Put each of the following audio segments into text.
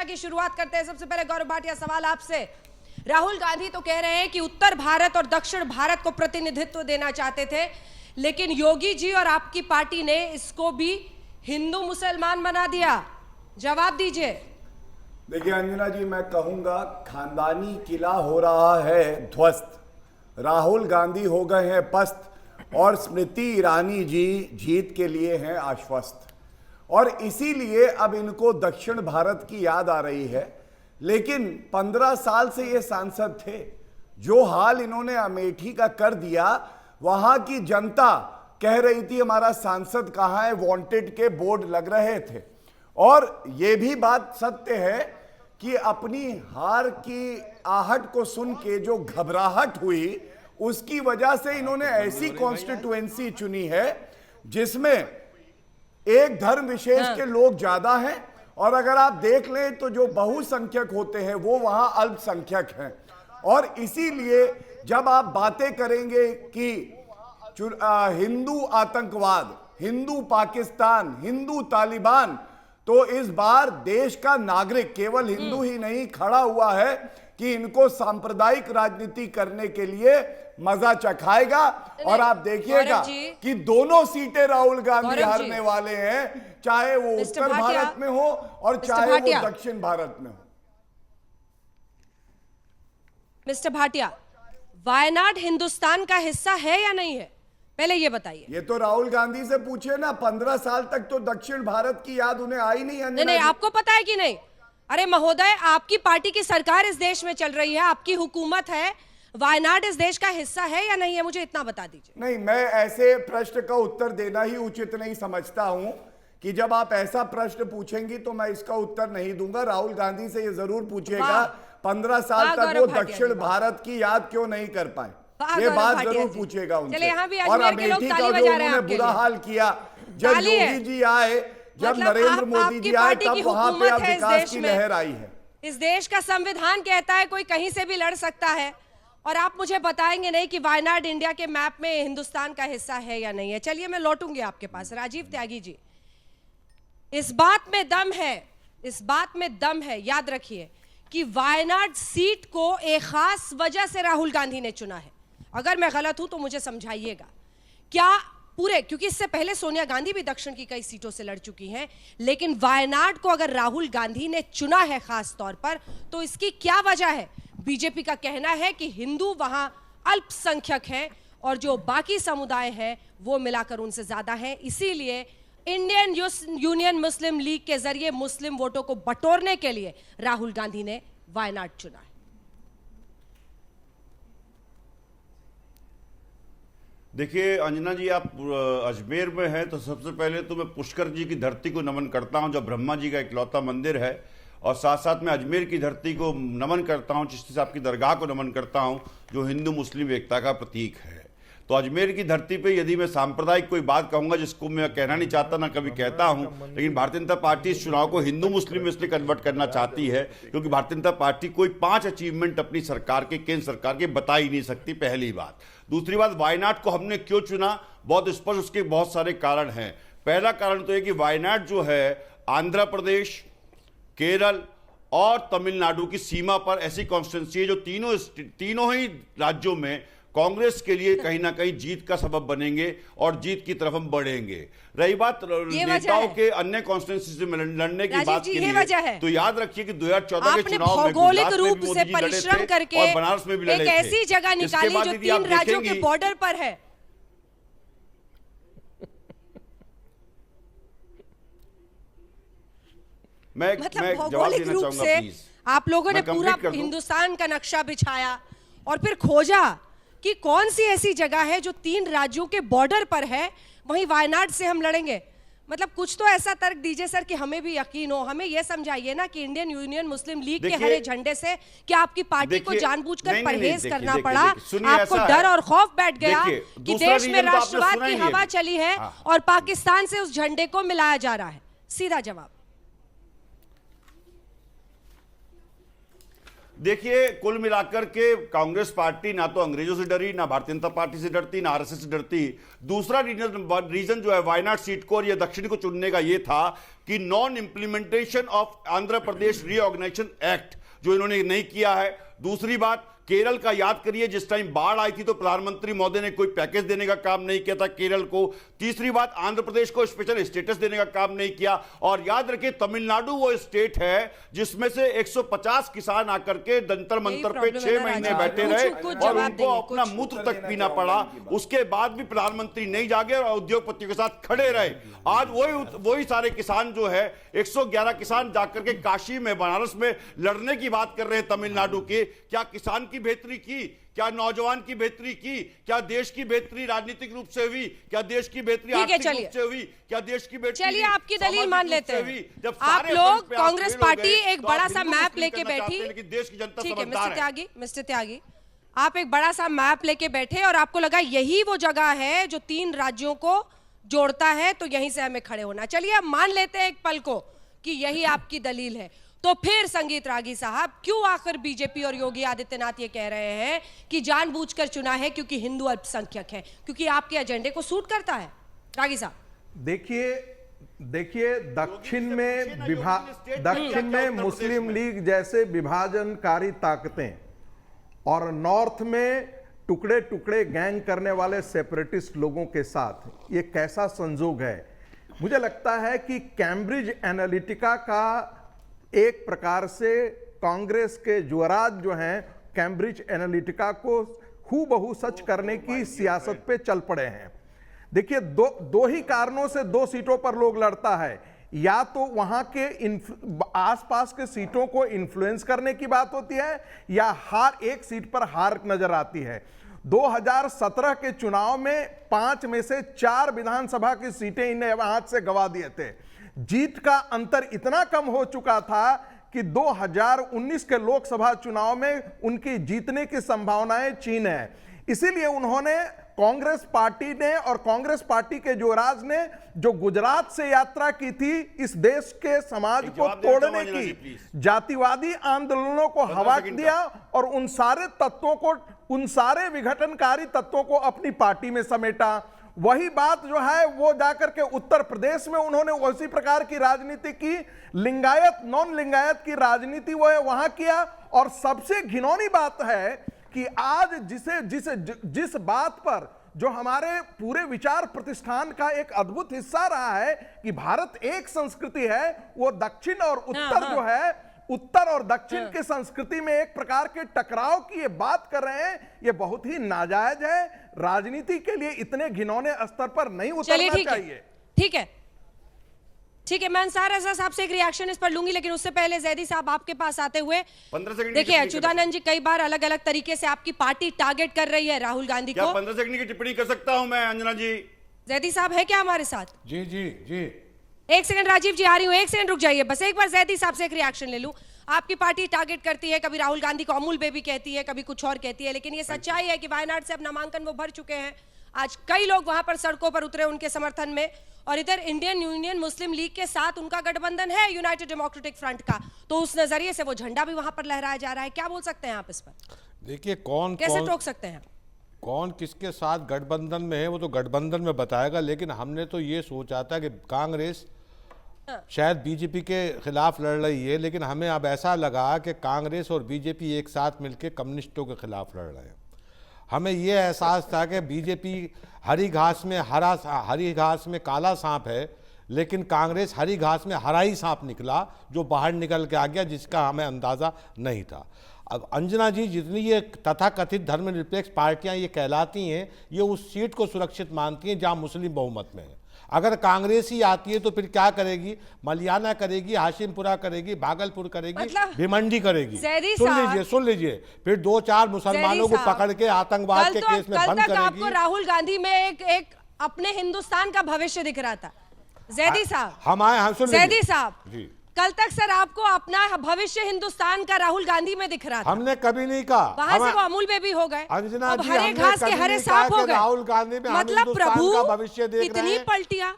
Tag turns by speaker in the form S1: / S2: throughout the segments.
S1: चर्चा की शुरुआत करते हैं। सबसे पहले गौरव भाटिया, सवाल आपसे। राहुल गांधी तो कह रहे हैं कि उत्तर भारत और दक्षिण भारत को प्रतिनिधित्व देना चाहते थे, लेकिन योगी जी और आपकी पार्टी ने इसको भी हिंदू मुसलमान बना दिया। जवाब दीजिए।
S2: देखिए अंजना जी, मैं कहूंगा खानदानी किला हो रहा है ध्वस्त, राहुल गांधी हो गए हैं पस्त और स्मृति ईरानी जी जीत के लिए हैं आश्वस्त। और इसीलिए अब इनको दक्षिण भारत की याद आ रही है। लेकिन 15 साल से ये सांसद थे। जो हाल इन्होंने अमेठी का कर दिया, वहां की जनता कह रही थी हमारा सांसद कहां है, वांटेड के बोर्ड लग रहे थे। और यह भी बात सत्य है कि अपनी हार की आहट को सुन के जो घबराहट हुई, उसकी वजह से इन्होंने ऐसी कॉन्स्टिट्यूएंसी चुनी है जिसमें एक धर्म विशेष के लोग ज्यादा हैं, और अगर आप देख लें तो जो बहुसंख्यक होते हैं वो वहां अल्पसंख्यक हैं। और इसीलिए जब आप बातें करेंगे कि हिंदू आतंकवाद, हिंदू पाकिस्तान, हिंदू तालिबान, तो इस बार देश का नागरिक केवल हिंदू ही नहीं खड़ा हुआ है कि इनको सांप्रदायिक राजनीति करने के लिए मजा चखाएगा। और आप देखिएगा कि दोनों सीटें राहुल गांधी हारने वाले हैं, चाहे वो उत्तर भारत में हो और चाहे वो दक्षिण भारत में हो।
S1: मिस्टर भाटिया, वायनाड हिंदुस्तान का हिस्सा है या नहीं है, पहले ये बताइए।
S2: ये तो राहुल गांधी से पूछिए ना। 15 साल तक तो दक्षिण भारत की याद उन्हें आई नहीं।
S1: नहीं, आपको पता है कि नहीं? अरे महोदय, आपकी पार्टी की सरकार इस देश में चल रही है, आपकी हुकूमत है। वायनाड इस देश का हिस्सा है या नहीं है, मुझे इतना बता दीजिए।
S2: नहीं, मैं ऐसे प्रश्न का उत्तर देना ही उचित नहीं समझता हूं कि जब आप ऐसा प्रश्न पूछेंगी तो मैं इसका उत्तर नहीं दूंगा। राहुल गांधी से ये जरूर पूछिएगा 15 साल तक वो दक्षिण भारत की याद क्यों नहीं कर पाए, ये बात जरूर पूछिएगा उनसे। और अमेठी का जो उन्होंने बुरा हाल किया, जब योगी जी आए, जब नरेंद्र मोदी जी आए, तब वहां पे अब विकास की लहर आई है।
S1: इस देश का संविधान कहता है कोई कहीं से भी लड़ सकता है, और आप मुझे बताएंगे नहीं कि वायनाड इंडिया के मैप में हिंदुस्तान का हिस्सा है या नहीं है। चलिए मैं लौटूंगी आपके पास। राजीव त्यागी जी, इस बात में दम है, इस बात में दम है, याद रखिए कि वायनाड सीट को एक खास वजह से राहुल गांधी ने चुना है। अगर मैं गलत हूं तो मुझे समझाइएगा। क्या पूरे, क्योंकि इससे पहले सोनिया गांधी भी दक्षिण की कई सीटों से लड़ चुकी हैं, लेकिन वायनाड को अगर राहुल गांधी ने चुना है खास तौर पर, तो इसकी क्या वजह है? बीजेपी का कहना है कि हिंदू वहां अल्पसंख्यक हैं और जो बाकी समुदाय हैं वो मिलाकर उनसे ज्यादा हैं, इसीलिए इंडियन यूनियन मुस्लिम लीग के जरिए मुस्लिम वोटों को बटोरने के लिए राहुल गांधी ने वायनाड चुना है।
S3: देखिए अंजना जी, आप अजमेर में हैं तो सबसे पहले तो मैं पुष्कर जी की धरती को नमन करता हूं, जो ब्रह्मा जी का इकलौता मंदिर है, और साथ साथ मैं अजमेर की धरती को नमन करता हूं, चिश्ती साहब की दरगाह को नमन करता हूं, जो हिंदू मुस्लिम एकता का प्रतीक है। तो अजमेर की धरती पे यदि मैं सांप्रदायिक कोई बात कहूंगा, जिसको मैं कहना नहीं चाहता, ना कभी कहता हूं, लेकिन भारतीय जनता पार्टी इस चुनाव को हिंदू मुस्लिम में इसलिए कन्वर्ट करना चाहती है क्योंकि भारतीय जनता पार्टी कोई 5 अचीवमेंट अपनी सरकार के, केंद्र सरकार के बता ही नहीं सकती, पहली बात। दूसरी बात, वायनाड को हमने क्यों चुना, बहुत स्पष्ट उसके बहुत सारे कारण हैं। पहला कारण तो है कि वायनाड जो है आंध्र प्रदेश, केरल और तमिलनाडु की सीमा पर ऐसी कॉन्स्टिट्यूंसी है जो तीनों ही राज्यों में कांग्रेस के लिए कहीं ना कहीं जीत का सबब बनेंगे और जीत की तरफ हम बढ़ेंगे। रही बात नेताओं के अन्य कॉन्स्टिट्यूंसी से लड़ने की बात के लिए, तो याद रखिए कि 2014 के चुनाव में
S1: भौगोलिक रूप से परिश्रम करके
S3: और बनारस में भी लड़े थे।
S1: एक ऐसी जगह निकाली जो 3 राज्यों के बॉर्डर पर है। मतलब भौगोलिक रूप से आप लोगों ने पूरा हिंदुस्तान का नक्शा बिछाया और फिर खोजा कि कौन सी ऐसी जगह है जो 3 राज्यों के बॉर्डर पर है, वहीं वायनाड से हम लड़ेंगे। मतलब कुछ तो ऐसा तर्क दीजिए सर कि हमें भी यकीन हो। हमें यह समझाइए ना कि इंडियन यूनियन मुस्लिम लीग के हरे झंडे से क्या आपकी पार्टी को जानबूझकर परहेज करना पड़ा? आपको डर और खौफ बैठ गया कि देश में राष्ट्रवाद की हवा चली है और पाकिस्तान से उस झंडे को मिलाया जा रहा है? सीधा जवाब।
S3: देखिए, कुल मिलाकर के कांग्रेस पार्टी ना तो अंग्रेजों से डरी, ना भारतीय जनता पार्टी से डरती, ना आरएसएस से डरती। दूसरा रीजन जो है वायनाड सीट को और ये दक्षिण को चुनने का ये था कि non implementation of Andhra Pradesh reorganisation act जो इन्होंने नहीं किया है। दूसरी बात, केरल का याद करिए, जिस टाइम बाढ़ आई थी तो प्रधानमंत्री महोदय ने कोई पैकेज देने का काम नहीं किया था केरल को। तीसरी बात, आंध्र प्रदेश को स्पेशल स्टेटस देने का काम नहीं किया। और याद रखिए, तमिलनाडु वो स्टेट है जिसमें से 150 किसान आकर के जंतर मंतर पे 6 महीने बैठे रहे और उनको अपना मूत्र तक पीना पड़ा। उसके बाद भी प्रधानमंत्री नहीं जागे और उद्योगपतियों के साथ खड़े रहे। आज वही सारे किसान जो है 111 किसान जाकर के काशी में, बनारस में लड़ने की बात कर रहे हैं तमिलनाडु के। क्या किसान की बेहतरी की? क्या नौजवान की बेहतरी की? क्या देश की बेहतरी राजनीतिक रूप से हुई? क्या देश की बेहतरी आर्थिक रूप से हुई? क्या देश की बेहतरी?
S1: चलिए, आपकी दलील मान लेते हैं। आप लोग कांग्रेस पार्टी एक बड़ा सा मैप लेके बैठी,
S3: लेकिन देश की जनता
S1: ठीक है
S3: समझदार है।
S1: मिस्टर त्यागी, आप एक बड़ा सा मैप लेके बैठे और आपको लगा यही वो जगह है जो 3 राज्यों को जोड़ता है, तो यहीं से हमें खड़े होना। चलिए, अब मान लेते हैं एक पल को कि यही आपकी दलील है। तो फिर संगीत रागी साहब, क्यों आखिर बीजेपी और योगी आदित्यनाथ ये कह रहे हैं कि जानबूझकर चुना है क्योंकि हिंदू अल्पसंख्यक है, क्योंकि आपके एजेंडे को सूट करता है? रागी साहब,
S4: देखिए दक्षिण में मुस्लिम लीग जैसे विभाजनकारी ताकतें और नॉर्थ में टुकड़े टुकड़े गैंग करने वाले सेपरेटिस्ट लोगों के साथ ये कैसा संजोग है। मुझे लगता है कि कैम्ब्रिज एनालिटिका का एक प्रकार से कांग्रेस के युवराज जो हैं कैम्ब्रिज एनालिटिका को हूबहू सच करने की सियासत पे चल पड़े हैं। देखिए, दो ही कारणों से 2 सीटों पर लोग लड़ता है। या तो वहां के आसपास के सीटों को इन्फ्लुएंस करने की बात होती है, या एक सीट पर हार नजर आती है। 2017 के चुनाव में 5 में से 4 विधानसभा की सीटें इन्हें हाथ से गंवा दिए थे। जीत का अंतर इतना कम हो चुका था कि 2019 के लोकसभा चुनाव में उनकी जीतने की संभावनाएं छीन है। इसीलिए उन्होंने, कांग्रेस पार्टी ने और कांग्रेस पार्टी के युवराज ने जो गुजरात से यात्रा की थी, इस देश के समाज को तोड़ने की, जातिवादी आंदोलनों को हवा दिया और उन सारे तत्वों को, उन सारे विघटनकारी तत्वों को अपनी पार्टी में समेटा। वही बात जो है वो जाकर के उत्तर प्रदेश में उन्होंने उसी प्रकार की राजनीति की, लिंगायत नॉन लिंगायत की राजनीति वो है वहां किया। और सबसे घिनौनी बात है कि आज जिस बात पर जो हमारे पूरे विचार प्रतिष्ठान का एक अद्भुत हिस्सा रहा है कि भारत एक संस्कृति है, वो दक्षिण और उत्तर जो है, उत्तर और दक्षिण की संस्कृति में एक प्रकार के टकराव की ये बात कर रहे हैं, ये बहुत ही नाजायज है। राजनीति के लिए इतने घिनौने स्तर पर नहीं उतरना चाहिए।
S1: ठीक है, मैं अंसार रजा साहब से एक रिएक्शन इस पर लूंगी, लेकिन उससे पहले जैदी साहब आपके पास आते हुए
S3: 15 सेकंड
S1: देखिए, अच्युतानंद जी कई बार अलग अलग तरीके से आपकी पार्टी टारगेट कर रही है राहुल गांधी को।
S3: 15 सेकंड की टिप्पणी कर सकता हूं मैं, अंजना जी?
S1: जैदी साहब है क्या हमारे साथ?
S5: जी जी जी,
S1: एक सेकंड राजीव जी, आ रही हूं, एक सेकंड रुक जाइए बस, एक बार जैदी साहब से एक रिएक्शन ले लूं। आपकी पार्टी टारगेट करती है, कभी राहुल गांधी को अमूल बेबी कहती है, कभी कुछ और कहती है, लेकिन ये सच्चाई है कि वायनाड से अब नामांकन वो भर चुके हैं। आज कई लोग वहां पर सड़कों पर उतरे उनके समर्थन में, और इधर इंडियन यूनियन मुस्लिम लीग के साथ उनका गठबंधन है यूनाइटेड डेमोक्रेटिक फ्रंट का, तो उस नजरिए से वो झंडा भी वहां पर लहराया जा रहा है। क्या बोल सकते हैं आप इस पर?
S5: देखिए, कैसे
S1: टोक सकते हैं?
S5: कौन किसके साथ गठबंधन में है वो तो गठबंधन में बताएगा, लेकिन हमने तो ये सोचा था कि कांग्रेस शायद बीजेपी के खिलाफ लड़ रही है, लेकिन हमें अब ऐसा लगा कि कांग्रेस और बीजेपी एक साथ मिलकर कम्युनिस्टों के खिलाफ लड़ रहे हैं। हमें ये एहसास था कि बीजेपी हरी घास में काला सांप है, लेकिन कांग्रेस हरी घास में हरा ही सांप निकला जो बाहर निकल के आ गया, जिसका हमें अंदाज़ा नहीं था। अब अंजना जी, जितनी ये तथाकथित धर्मनिरपेक्ष पार्टियां ये कहलाती हैं, ये उस सीट को सुरक्षित मानती हैं जहां मुस्लिम बहुमत में है। अगर कांग्रेस ही आती है तो फिर क्या करेगी? मलियाना करेगी, हाशिमपुरा करेगी, भागलपुर करेगी, भिमंडी करेगी। सुन लीजिए, फिर 2-4 मुसलमानों को पकड़ के आतंकवाद के केस में बंद करेगी।
S1: आपको राहुल गांधी में एक अपने हिंदुस्तान का भविष्य दिख रहा था। जैदी साहब, जैदी साहब, कल तक सर आपको अपना भविष्य हिंदुस्तान का राहुल गांधी में दिख रहा था।
S5: हमने कभी नहीं कहा।
S1: वहां से वो अमूल बेबी हो गए,
S5: अंजना जी,
S1: हरे घास के हरे सांप हो गए।
S5: राहुल गांधी में
S1: मतलब प्रभु
S5: का भविष्य देख रहे हैं।
S1: इतनी पलटियां।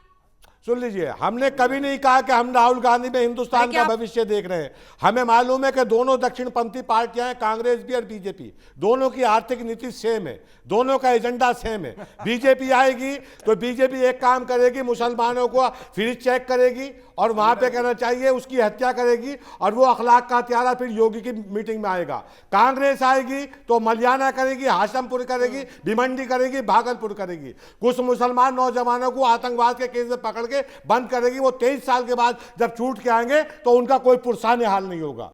S5: सुन लीजिए, हमने कभी नहीं कहा कि हम राहुल गांधी में हिंदुस्तान का भविष्य देख रहे हैं। हमें मालूम है कि दोनों दक्षिणपंथी पार्टियां हैं, कांग्रेस भी और बीजेपी, दोनों की आर्थिक नीति सेम है, दोनों का एजेंडा सेम है। बीजेपी आएगी तो बीजेपी एक काम करेगी, मुसलमानों को फ्री चेक करेगी और वहां पे कहना चाहिए उसकी हत्या करेगी, और वो अखलाक का हत्यारा फिर योगी की मीटिंग में आएगा। कांग्रेस आएगी तो मलियाना करेगी, हाशमपुर करेगी, भिमंडी करेगी, भागलपुर करेगी। कुछ मुसलमान नौजवानों को आतंकवाद के केस में पकड़ के बंद करेगी। वो 23 साल के बाद जब छूट के आएंगे तो उनका कोई पुरसाने हाल नहीं होगा।